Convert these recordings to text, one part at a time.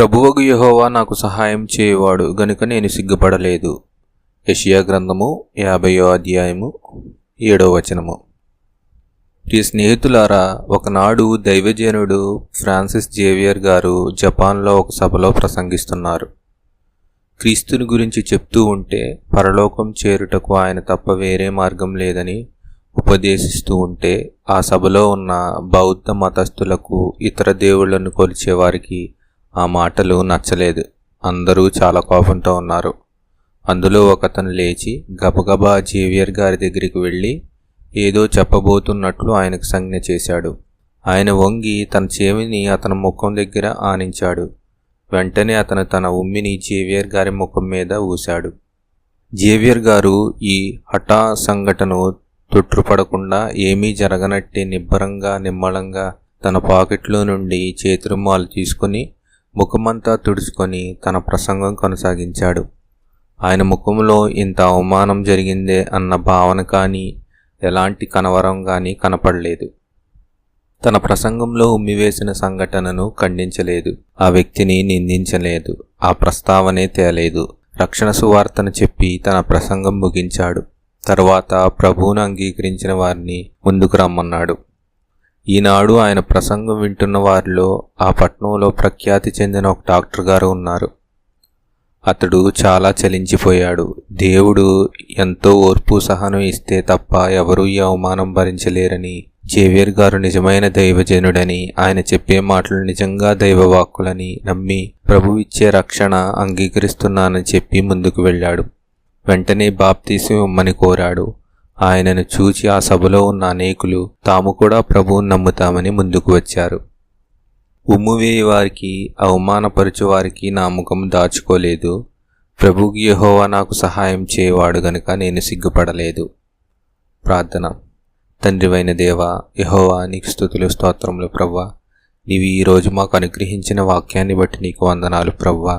ప్రభువగు యెహోవా నాకు సహాయం చేయువాడు గనుక నేను సిగ్గుపడలేదు. యెషయా గ్రంథము 50వ అధ్యాయము 7వ వచనము. ప్రియ స్నేహితులారా, ఒకనాడు దైవజనుడు ఫ్రాన్సిస్ జేవియర్ గారు జపాన్లో ఒక సభలో ప్రసంగిస్తున్నారు. క్రీస్తుని గురించి చెప్తూ ఉంటే పరలోకం చేరుటకు ఆయన తప్ప వేరే మార్గం లేదని ఉపదేశిస్తూ ఉంటే ఆ సభలో ఉన్న బౌద్ధ మతస్థులకు, ఇతర దేవుళ్లను కొలిచేవారికి ఆ మాటలు నచ్చలేదు. అందరూ చాలా కోపంతో ఉన్నారు. అందులో ఒకతను లేచి గబగబా జేవియర్ గారి దగ్గరికి వెళ్ళి ఏదో చెప్పబోతున్నట్లు ఆయనకు సంజ్ఞ చేశాడు. ఆయన వంగి తన చెవిని అతని ముఖం దగ్గర ఆనించాడు. వెంటనే అతను తన ఉమ్మిని జేవియర్ గారి ముఖం మీద ఊశాడు. జేవియర్ గారు ఈ హఠా సంఘటన తొట్టుపడకుండా ఏమీ జరగనట్టే నిమ్మలంగా తన పాకెట్లో నుండి చేతిరుమాలు తీసుకుని ముఖమంతా తుడుచుకొని తన ప్రసంగం కొనసాగించాడు. ఆయన ముఖంలో ఇంత అవమానం జరిగిందే అన్న భావన కానీ, ఎలాంటి కనవరం కానీ కనపడలేదు. తన ప్రసంగంలో ఉమ్మివేసిన సంఘటనను ఖండించలేదు, ఆ వ్యక్తిని నిందించలేదు, ఆ ప్రస్తావనే తేలేదు. రక్షణ సువార్తను చెప్పి తన ప్రసంగం ముగించాడు. తరువాత ప్రభువును అంగీకరించిన వారిని ముందుకు రమ్మన్నాడు. ఈనాడు ఆయన ప్రసంగం వింటున్న వారిలో ఆ పట్టణంలో ప్రఖ్యాతి చెందిన ఒక డాక్టర్ గారు ఉన్నారు. అతడు చాలా చలించిపోయాడు. దేవుడు ఎంతో ఓర్పు సహనం ఇస్తే తప్ప ఎవరూ ఈ అవమానం భరించలేరని, జేవియర్ గారు నిజమైన దైవజనుడని, ఆయన చెప్పే మాటలు నిజంగా దైవవాక్కులని నమ్మి ప్రభు ఇచ్చే రక్షణ అంగీకరిస్తున్నానని చెప్పి ముందుకు వెళ్ళాడు. వెంటనే బాప్తీసం ఇమ్మని కోరాడు. ఆయనను చూచి ఆ సభలో ఉన్న అనేకులు తాము కూడా ప్రభువును నమ్ముతామని ముందుకు వచ్చారు. ఉమ్మువేయి వారికి, అవమానపరచు వారికి నా ముఖం దాచుకోలేదు. ప్రభువు యెహోవా నాకు సహాయం చేయవాడు గనుక నేను సిగ్గుపడలేదు. ప్రార్థన. తండ్రివైన దేవా, యెహోవా నీకు స్తుతులు స్తోత్రములు ప్రవ్వా. నీవు ఈరోజు మాకు అనుగ్రహించిన వాక్యాన్ని బట్టి నీకు వందనాలు ప్రవ్వా.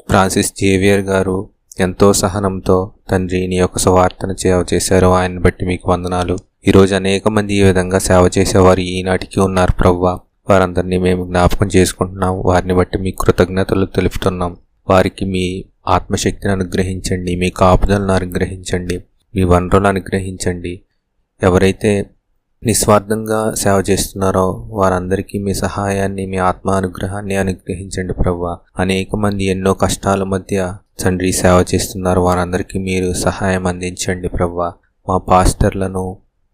ఫ్రాన్సిస్ జేవియర్ గారు ఎంతో సహనంతో తండ్రి నీ యొక్క సువార్తను సేవ చేశారు. ఆయన్ని బట్టి మీకు వందనాలు. ఈరోజు అనేక మంది ఈ విధంగా సేవ చేసేవారు ఈనాటికి ఉన్నారు ప్రవ్వా. వారందరినీ మేము జ్ఞాపకం చేసుకుంటున్నాం. వారిని బట్టి మీ కృతజ్ఞతలు తెలుపుతున్నాం. వారికి మీ ఆత్మశక్తిని అనుగ్రహించండి, మీ కాపుదలను అనుగ్రహించండి, మీ వనరులను అనుగ్రహించండి. ఎవరైతే నిస్వార్థంగా సేవ చేస్తున్నారో వారందరికీ మీ సహాయాన్ని, మీ ఆత్మ అనుగ్రహాన్ని అనుగ్రహించండి ప్రవ్వా. అనేక మంది ఎన్నో కష్టాల మధ్య తండ్రి సేవ చేస్తున్నారు. వారందరికీ మీరు సహాయం అందించండి ప్రవ్వా. మా పాస్టర్లను,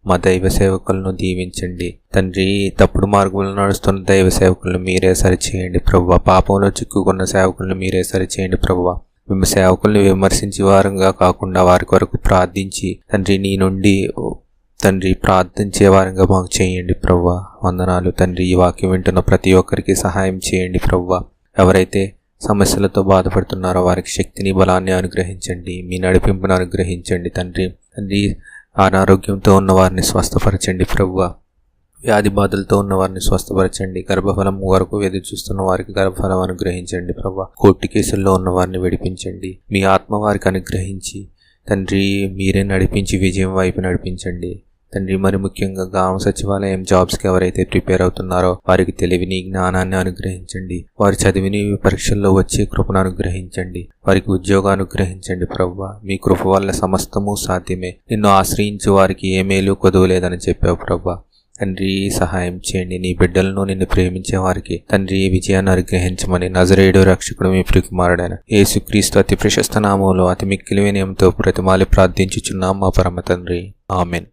మా దైవ సేవకులను దీవించండి తండ్రి. తప్పుడు మార్గంలో నడుస్తున్న దైవ సేవకులను మీరే సరిచేయండి ప్రవ్వా. పాపంలో చిక్కుకున్న సేవకులను మీరే సరిచేయండి ప్రవ్వా. మేము సేవకులను విమర్శించే వారంగా కాకుండా వారి కొరకు ప్రార్థించి తండ్రి నీ నుండి తండ్రి ప్రార్థించే వారంగా మాకు చేయండి ప్రవ్వా. వందనాలు తండ్రి. ఈ వాక్యం వింటున్న ప్రతి ఒక్కరికి సహాయం చేయండి ప్రవ్వా. ఎవరైతే సమస్యలతో బాధపడుతున్నారో వారికి శక్తిని, బలాన్ని అనుగ్రహించండి, మీ నడిపింపును అనుగ్రహించండి తండ్రి. తండ్రి అనారోగ్యంతో ఉన్న వారిని స్వస్థపరచండి ప్రవ్వా. వ్యాధి బాధలతో ఉన్న వారిని స్వస్థపరచండి. గర్భఫలం వరకు ఎదురు చూస్తున్న వారికి గర్భఫలం అనుగ్రహించండి ప్రవ్వా. కోర్టు కేసుల్లో ఉన్న వారిని విడిపించండి. మీ ఆత్మ వారికి అనుగ్రహించి తండ్రి మీరే నడిపించి విజయం వైపు నడిపించండి తండ్రి. మరి ముఖ్యంగా గ్రామ సచివాలయం జాబ్స్కి ఎవరైతే ప్రిపేర్ అవుతున్నారో వారికి తెలివిని, జ్ఞానాన్ని అనుగ్రహించండి. వారి చదివిని పరీక్షల్లో వచ్చే కృపను అనుగ్రహించండి. వారికి ఉద్యోగం అనుగ్రహించండి ప్రవ్వా. మీ కృప వల్ల సమస్తము సాధ్యమే. నిన్ను ఆశ్రయించు వారికి ఏ మేలు కొదవలేదని చెప్పావు ప్రవ్వా. తండ్రి సహాయం చేయండి. నీ బిడ్డలను, నిన్ను ప్రేమించే వారికి తండ్రి విజయాన్ని అనుగ్రహించమని నజరేయుడు రక్షకుడు మీ ప్రియకుమారుడైన యేసుక్రీస్తు అతి ప్రశస్త నామములో అతి మిక్కిలి వినయంతో ప్రతిమాలి ప్రార్థించుచున్నాం మా పరమ తండ్రి. ఆమెన్.